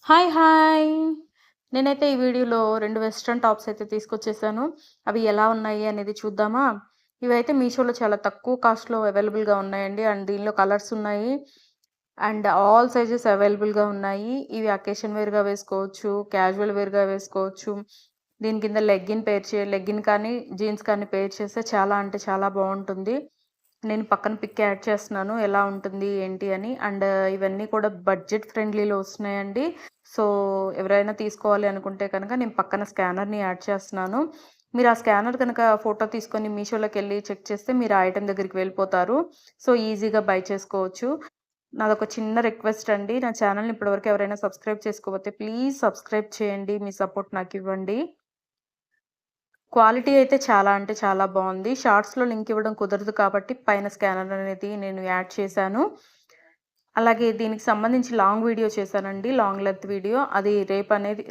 Hi! Hi! నేనైతే ఈ వీడియోలో 2 వెస్టర్న్ టాప్స్ అయితే తీసుకొచ్చేసాను. అవి ఎలా ఉన్నాయి అనేది చూద్దామా? ఇవైతే మీషోలో చాలా తక్కువ కాస్ట్‌లో అవైలబుల్‌గా ఉన్నాయండి. అండ్ దీనిలో కలర్స్ ఉన్నాయి. అండ్ ఆల్ సైజెస్ అవైలబుల్‌గా ఉన్నాయి. ఇవి అకేషన్ వేర్‌గా వేసుకోవచ్చు. క్యాజువల్ వేర్‌గా వేసుకోవచ్చు. దీని కింద లెగ్గిన్ కానీ, జీన్స్ కానీ పెయిర్ చేస్తే చాలా అంటే చాలా బావుంటుంది. నేను పక్కన పిక్ యాడ్ చేస్తున్నాను. ఎలా ఉంటుంది ఏంటి అని. అండ్ ఇవన్నీ కూడా బడ్జెట్ ఫ్రెండ్లీలో వస్తున్నాయండి. సో, ఎవరైనా తీసుకోవాలి అనుకుంటే కనుక నేను పక్కన స్కానర్‌ని యాడ్ చేస్తున్నాను. మీరు ఆ స్కానర్ కనుక ఫోటో తీసుకొని మీషోలోకెళ్ళి చెక్ చేస్తే మీరు ఆ ఐటెమ్ దగ్గరికి వెళ్ళిపోతారు. సో, ఈజీగా బై చేసుకోవచ్చు. నాదొక చిన్న రిక్వెస్ట్ అండి. నా ఛానెల్‌ని ఇప్పటివరకు ఎవరైనా సబ్స్క్రైబ్ చేసుకోకపోతే ప్లీజ్ సబ్స్క్రైబ్ చేయండి. మీ సపోర్ట్ నాకివ్వండి. క్వాలిటీ అయితే చాలా అంటే చాలా బావుంది. షార్ట్స్‌లో లింక్ ఇవ్వడం కుదరదు కాబట్టి పైన స్కానర్ అనేది నేను యాడ్ చేశాను. అలాగే దీనికి సంబంధించి లాంగ్ వీడియో చేశానండి. Long length video. అది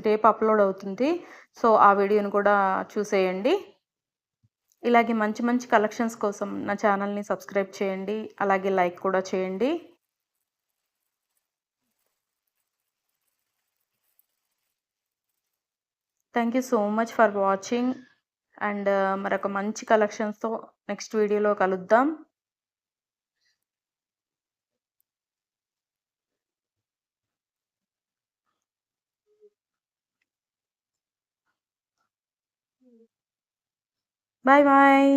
రేపు అప్‌లోడ్ అవుతుంది. సో, ఆ వీడియోని కూడా చూసేయండి. ఇలాగే మంచి మంచి కలెక్షన్స్ కోసం నా ఛానెల్‌ని సబ్స్క్రైబ్ చేయండి. అలాగే లైక్ కూడా చేయండి. Thank you so much for watching. And మరొక మంచి కలెక్షన్స్‌తో నెక్స్ట్ వీడియోలో కలుద్దాం. Bye bye.